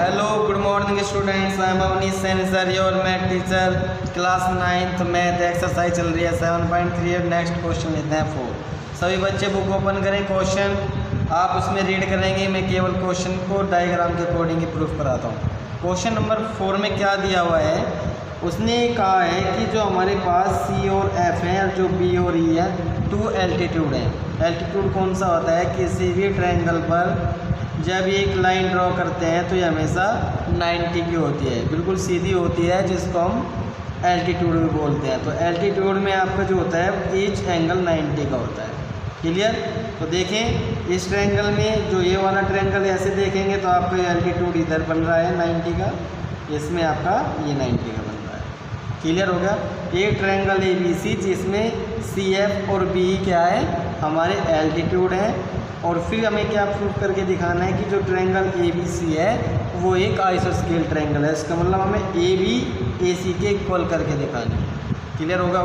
Hello, good morning students. I am Avnish Sen sir, your math teacher, class 9th math exercise चल रही है 7.3। Next question लेते हैं 4। सभी बच्चे बुक ओपन करें, क्वेश्चन आप उसमें रीड करेंगे। मैं केवल क्वेश्चन को डायग्राम के अकॉर्डिंग ही प्रूफ कराता हूँ। क्वेश्चन नंबर 4 में क्या दिया हुआ है, उसने कहा है कि जो हमारे पास C और F है और जो B और E है, 2 एल्टीट्यूड है। एल्टीट्यूड कौन सा होता है, किसी भी ट्रायंगल पर जब एक लाइन ड्रॉ करते हैं तो ये हमेशा 90 की होती है, बिल्कुल सीधी होती है, जिसको हम एल्टीट्यूड भी बोलते हैं। तो एल्टीट्यूड में आपका जो होता है ईच एंगल 90 का होता है। क्लियर? तो देखें इस ट्रायंगल में जो ये वाला ट्रायंगल ऐसे देखेंगे तो आपका एल्टीट्यूड इधर बन रहा है 90 का, इसमें आपका ये 90 का बन रहा है। क्लियर हो गया? एक ट्रायंगल ABC जिसमें CF और BE क्या है, हमारे एल्टीट्यूड है। और फिर हमें क्या प्रूफ करके दिखाना है कि जो ट्रायंगल ABC है वो एक आइसोस्केल ट्रायंगल है। इसका मतलब हमें AB AC के इक्वल करके दिखाना है। क्लियर होगा?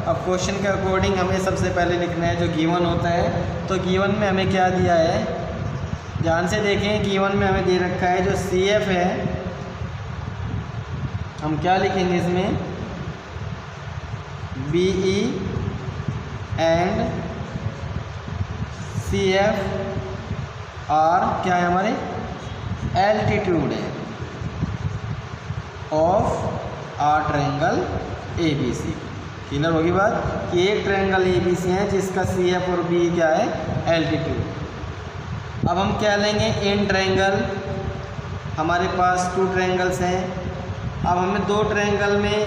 अब क्वेश्चन के अकॉर्डिंग हमें सबसे पहले लिखना है जो गिवन होता है। तो गिवन में हमें क्या दिया है, ध्यान से देखें। गिवन में हमें दे रखा है जो CF है, हम क्या लिखेंगे इसमें, BE एंड CF और क्या है हमारे एल्टीट्यूड है of our triangle ABC। Clear होगी बात कि एक ट्रायंगल ABC है जिसका CF और BE क्या है, एल्टीट्यूड। अब हम क्या लेंगे, इन ट्रायंगल हमारे पास 2 ट्रायंगल्स हैं। अब हमें 2 ट्रायंगल में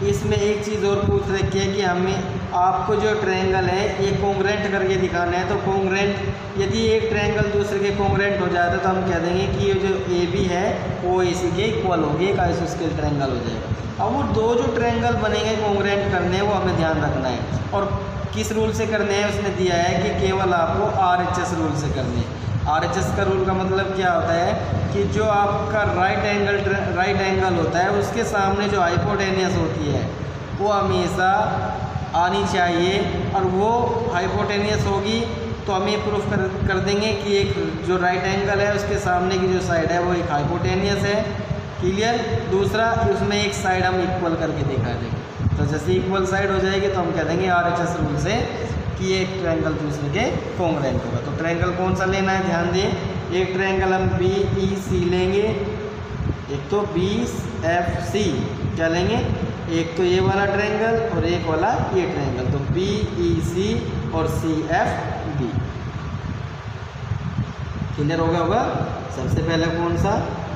इसमें एक चीज़ और पूछ रखी है कि हमें आपको जो ट्रायंगल है ये कॉन्ग्रेंट करके दिखाना है। तो कॉन्ग्रेंट, यदि एक ट्रायंगल दूसरे के कॉन्ग्रेंट हो जाता है तो हम कह देंगे कि ये जो AB है वो AC के इक्वल होगी, एक आइसोस्केल ट्रायंगल हो जाएगा। अब वो 2 जो ट्रायंगल बनेंगे कॉन्ग्रेंट करने, वो हमें ध्यान रखना है। और किस रूल से करने हैं उसने दिया है कि केवल आपको RHS रूल से करने हैं। RHS का रूल का मतलब क्या होता है कि जो आपका राइट एंगल होता है उसके सामने जो हाइपोटेनियस होती है वो हमेशा आनी चाहिए, और वो हाइपोटेनियस होगी तो हम ये प्रूफ कर देंगे कि एक जो राइट एंगल है उसके सामने की जो साइड है वो एक हाइपोटेनियस है। क्लियर? दूसरा, उसमें एक साइड हम इक्वल करके दिखा देंगे। तो जैसे इक्वल साइड हो जाएगी तो हम कह देंगे RHS रूल से कि एक ट्रायंगल दूसरे के कॉन्ग्रेंट होगा। तो ट्रायंगल कौन सा लेना है, ध्यान दें। एक ट्रायंगल हम BEC लेंगे, एक तो BFC क्या लेंगे, एक तो ये वाला ट्रायंगल और एक वाला ये ट्रायंगल। तो BEC और CFB। क्लियर होगा? सबसे पहले कौन सा,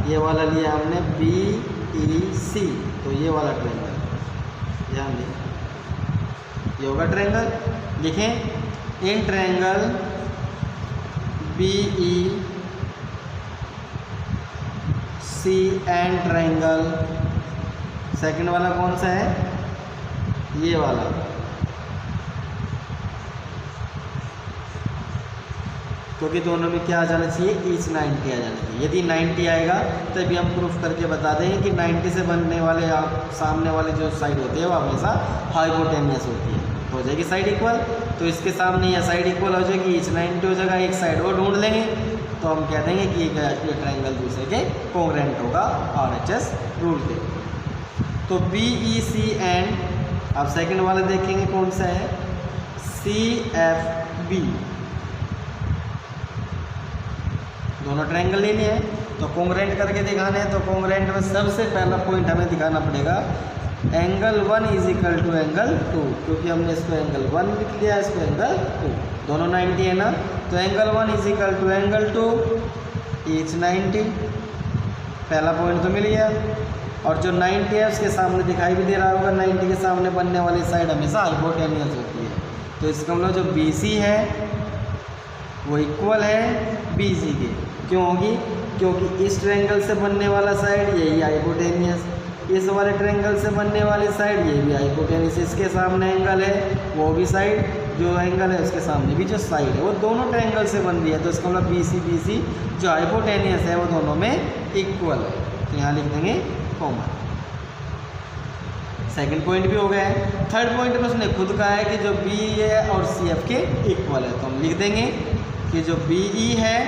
ये वाला लिया हमने BEC, तो ये वाला ट्रायंगल, ध्यान दें ये होगा ट्रायंगल। लिखें in triangle BEC and triangle, second वाला कौन सा है, ये वाला, क्योंकि दोनों में क्या आ जाना चाहिए, ईच 90 आ जाना चाहिए। यदि 90 आएगा तभी हम प्रूफ करके बता देंगे कि 90 से बनने वाले सामने वाले जो साइड होती है वो हमेशा हाइपोटेनियस होती है, हो जाएगी साइड इक्वल। तो इसके सामने यह साइड इक्वल हो जाएगी, ईच 90 हो जाएगा, एक साइड और ढूंढ लेंगे तो हम कह देंगे कि ये ट्रायंगल दूसरे के कॉन्ग्रेंट होगा RHS रूल के। तो BEC एंड, अब सेकंड वाला देखेंगे कौन सा है, CFB। दोनों ट्रायंगल लेने हैं तो कॉन्ग्रेंट करके दिखाने हैं। तो कॉन्ग्रेंट में सबसे पहला पॉइंट हमें दिखाना पड़ेगा angle 1 is equal to angle 2, क्योंकि हमने इसको एंगल 1 लिख लिया, इसको एंगल 2, दोनों 90 है ना। तो angle 1 is equal to angle 2, each 90, पहला पॉइंट तो मिल गया। और जो 90 है उसके सामने दिखाई भी दे रहा होगा, 90 के सामने बनने वाली साइड हमेशा हाइपोटेनियस होती है। तो इसका मतलब जो BC है वो इक्वल है BC के। क्यों होगी? क्योंकि इस ट्रायंगल से बनने वाला साइड यही हाइपोटेनियस, इस वाले ट्रायंगल से बनने वाली साइड ये भी हाइपोटेनियस, इसके सामने एंगल है वो भी साइड, जो एंगल है उसके सामने भी जो साइड है वो दोनों ट्रायंगल से बन रही है। तो इसका मतलब BC जो हाइपोटेनियस है वो दोनों में इक्वल है। तो यहाँ लिख देंगे कॉमन। सेकंड पॉइंट भी हो गया है। थर्ड पॉइंट में उसने खुद कहा है कि जो BE है और CF के इक्वल है, तो हम लिख देंगे कि जो BE है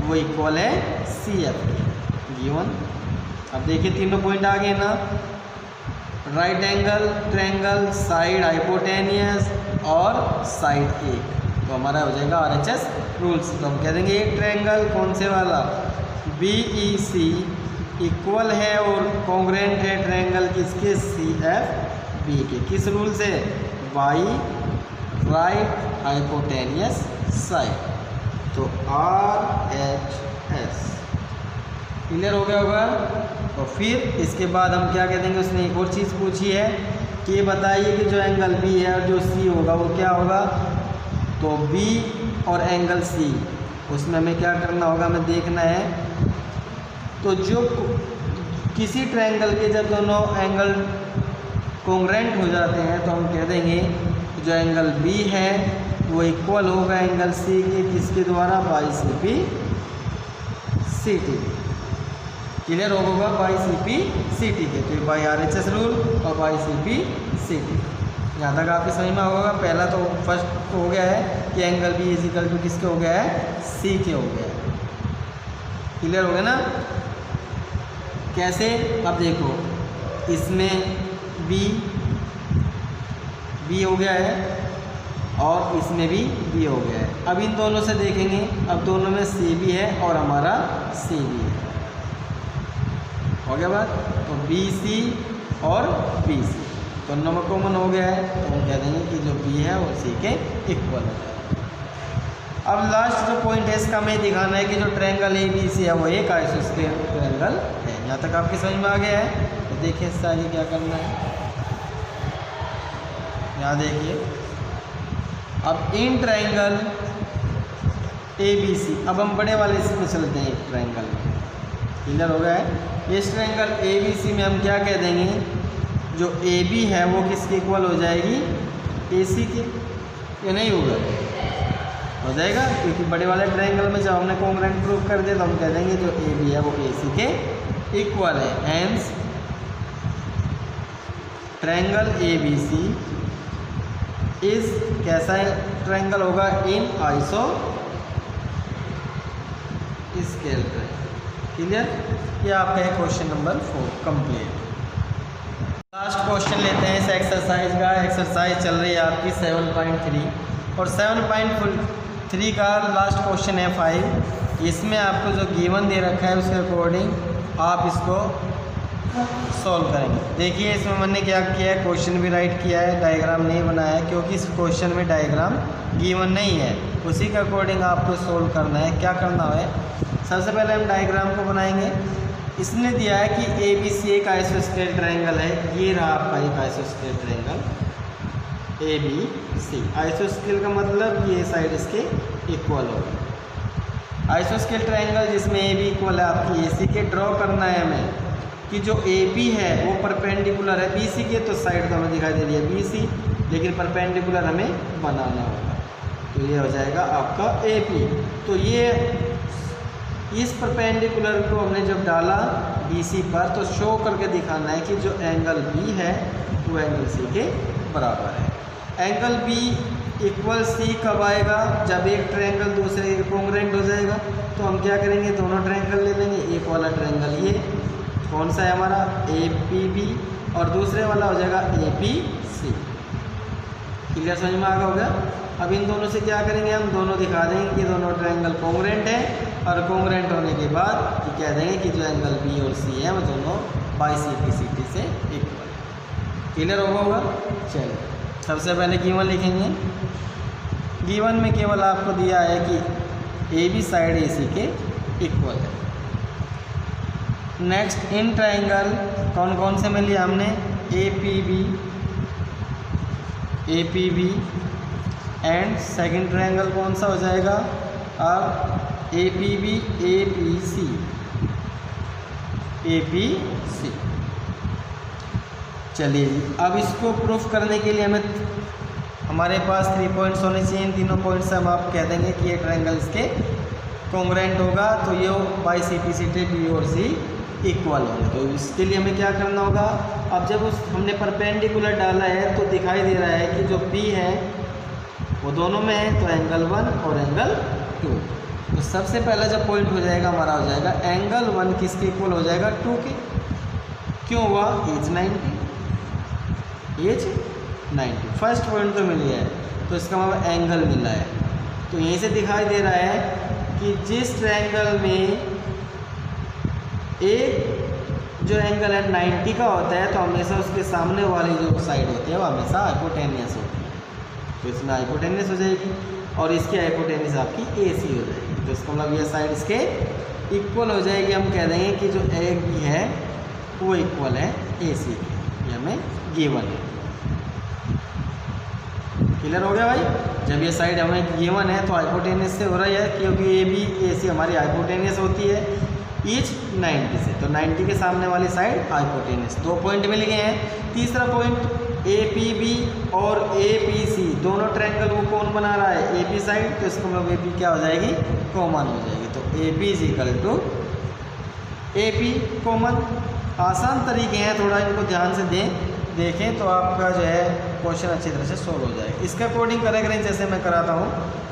वो इक्वल है CF के। गिवन। अब देखिए तीनों पॉइंट आ गए ना, right angle triangle, side hypotenuse और साइड एक, तो हमारा हो जाएगा RHS रूल्स। तो हम कह देंगे एक ट्रायंगल कौन से वाला, BEC इक्वल है और कॉन्ग्रेंट है ट्रायंगल किसके, CFB के। किस रूल से, बाई राइट हाइपोटेनियस साइड, तो RHS क्लियर हो गया होगा। तो फिर इसके बाद हम क्या कह देंगे, उसने एक और चीज़ पूछी है कि ये बताइए कि जो एंगल B है और जो C होगा वो क्या होगा, तो B और एंगल C उसमें हमें क्या करना होगा, हमें देखना है। तो जो किसी ट्रायंगल के जब दोनों एंगल कॉन्ग्रेंट हो जाते हैं तो हम कह देंगे जो एंगल B है वो इक्वल होगा एंगल C के, किसके द्वारा, बाई CP CT। क्लियर होगा, बाई CP CT के, तो बाई RHS रूल और बाई CP CT। यहाँ तक आपके समझ में होगा। पहला तो फर्स्ट हो गया है कि एंगल B इजिकल टू किसके हो गया है, C के हो गया है। क्लियर हो गया ना। कैसे, अब देखो इसमें B हो गया है और इसमें भी B हो गया है। अब इन दोनों से देखेंगे, अब दोनों में C भी है और हमारा C भी है, हो गया बात। तो BC और BC तो नंबर कॉमन हो गया है, तो हम कह देंगे कि जो B है वो C के इक्वल है। अब लास्ट जो पॉइंट है इसका हमें दिखाना है कि जो ट्रायंगल ABC है वो एक आइसोस्फीयर ट्रायंगल है। यहाँ तक आपके समझ में आ गया है। तो देखिए इससे आगे क्या करना है, यहाँ देखिए अब इन ट्रायंगल ABC, अब हम बड़े वाले इसमें चलते हैं एक ट्रायंगल में। क्लियर हो गया है। इस ट्रायंगल ABC में हम क्या कह देंगे, जो AB है वो किसके इक्वल हो जाएगी, AC के, ये नहीं होगा, हो जाएगा, क्योंकि बड़े वाले ट्रायंगल में जब हमने कॉन्ग्रेंट प्रूव कर दिया तो हम कह देंगे जो AB है वो AC के इक्वल है। हेंस ट्रायंगल ABC इस कैसा ट्रायंगल होगा, इन आइसो स्केल ट्रायंगल। क्लियर, ये आपका है question number 4 complete. Last question लेते हैं इस एक्सरसाइज का। एक्सरसाइज चल रही है आपकी 7.3 और 7.3 का लास्ट क्वेश्चन है 5। इसमें आपको जो गिवन दे रखा है उसके अकॉर्डिंग आप इसको सॉल्व करेंगे। देखिए इसमें मैंने क्या किया है, क्वेश्चन भी राइट किया है, डायग्राम नहीं बनाया है क्योंकि इस क्वेश्चन में डायग्राम गिवन नहीं है, उसी के अकॉर्डिंग आपको सॉल्व करना है। क्या करना है, सबसे पहले हम डायग्राम को बनाएंगे। इसने दिया है कि ABC एक आइसोस्केल ट्रायंगल है, ये रहा आपका एक आइसोस्केल ट्रायंगल ABC। आइसोस्केल का मतलब ये साइड इसके इक्वल होगा। आइसोस्केल ट्रायंगल जिसमें AB इक्वल है आपकी AC के, ड्रॉ करना है हमें कि जो AB है वो परपेंडिकुलर है BC के, तो साइड तो हमें दिखाई दे रही है BC, लेकिन परपेंडिकुलर हमें बनाना होगा, तो ये हो जाएगा आपका AP। तो ये इस परपेंडिकुलर को हमने जब डाला BC पर तो शो करके दिखाना है कि जो एंगल B है वो एंगल C के बराबर है। एंगल B इक्वल C कब आएगा, जब एक ट्रायंगल दूसरे के कॉन्ग्रेंट हो जाएगा। तो हम क्या करेंगे, दोनों ट्रायंगल ले लेंगे। एक वाला ट्रायंगल ये कौन सा है हमारा APB और दूसरे वाला हो जाएगा APC। क्लियर, समझ में आ गया होगा। अब इन दोनों से क्या करेंगे, हम दोनों दिखा देंगे कि दोनों ट्रायंगल कॉन्ग्रेंट है और कॉन्ग्रेंट होने के बाद कि कह देंगे कि जो एंगल B और C है वो दोनों बाई CP CT से इक्वल है। क्लियर होगा। चलिए सबसे पहले गिवन लिखेंगे। गिवन में केवल आपको दिया है कि AB साइड AC के इक्वल है। नेक्स्ट इन ट्रायंगल कौन कौन से में लिया हमने, APB एंड सेकंड ट्रायंगल कौन सा हो जाएगा, अब APB APC। चलिए अब इसको प्रूफ करने के लिए हमें हमारे पास 3 पॉइंट्स होने चाहिए। इन तीनों पॉइंट से हम आप कह देंगे कि ये ट्रायंगल इसके कॉन्ग्रेंट होगा, तो ये बाई CP CT B और C इक्वल होंगे। तो इसके लिए हमें क्या करना होगा, अब जब हमने परपेंडिकुलर डाला है तो दिखाई दे रहा है कि जो P है वो दोनों में है, तो एंगल 1 और एंगल 2, तो तो सबसे पहला जो पॉइंट हो जाएगा हमारा हो जाएगा एंगल 1 किसके इक्वल हो जाएगा 2 के। क्यों हुआ? एज 90 फर्स्ट पॉइंट तो मिल गया है, तो इसका मतलब एंगल मिला है। तो यहीं से दिखाई दे रहा है कि जिस ट्रायंगल में एक जो एंगल है 90 का होता है, तो हमेशा उसके सामने वाली जो साइड होती है वो हमेशा हाइपोटेनियस होती है। तो इसमें हाइपोटेनियस हो जाएगी और इसकी हाइपोटेनियस आपकी AC हो जाएगी। तो इसका मतलब ये साइड इसके इक्वल हो जाएगी। हम कह देंगे कि जो एक भी है वो इक्वल है AC के, ये हमें गिवन है। क्लियर हो गया भाई? जब ये साइड हमें गिवन है तो हाइपोटेनियस से हो रहा है, क्योंकि AB AC हमारी हाइपोटेनियस होती है ईच 90 से, तो 90 के सामने वाली साइड हाइपोटेनियस। 2 पॉइंट मिल गए हैं। तीसरा पॉइंट APB और APC दोनों ट्रायंगल को कौन बना रहा है? AP साइड, तो इसको मतलब AP क्या हो जाएगी? कॉमन हो जाएगी। तो AP is equal to AP common. आसान तरीके हैं, थोड़ा इनको ध्यान से देखें तो आपका जो है क्वेश्चन अच्छी तरह से सोल्व हो जाएगा। इसके अकॉर्डिंग करें जैसे मैं कराता हूँ,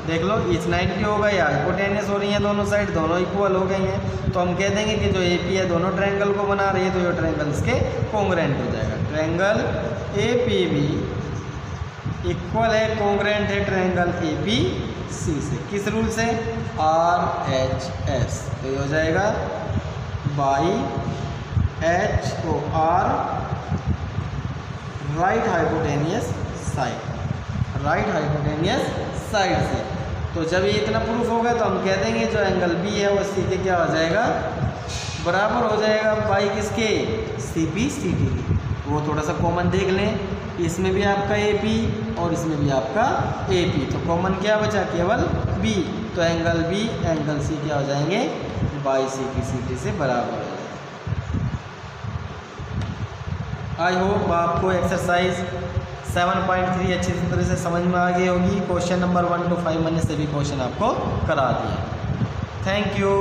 देख लो ईच 90 हो गया, हाइपोटेनियस हो रही है दोनों साइड, दोनों इक्वल हो गई हैं। तो हम कह देंगे कि जो AP है दोनों ट्रायंगल को बना रही है, तो ये ट्रायंगल इसके कॉन्ग्रुएंट हो जाएगा। ट्रायंगल APB इक्वल है, कॉन्ग्रुएंट है ट्रायंगल APC से। किस रूल से? RHS। तो ये हो जाएगा by HOR right hypotenuse side से। तो जब ये इतना प्रूफ होगा तो हम कह देंगे जो एंगल B है वो C के क्या हो जाएगा? बराबर हो जाएगा बाई किसके? CPCD। वो थोड़ा सा कॉमन देख लें, इसमें भी आपका AP और इसमें भी आपका AP, तो कॉमन क्या बचा? केवल B। तो एंगल B एंगल C क्या हो जाएंगे? बाई CPCD से बराबर हो जाएगा। आई होप आपको एक्सरसाइज 7.3 अच्छी तरह से समझ में आ गई होगी। क्वेश्चन नंबर 1 to 5 मैंने सभी क्वेश्चन आपको करा दिए। Thank you.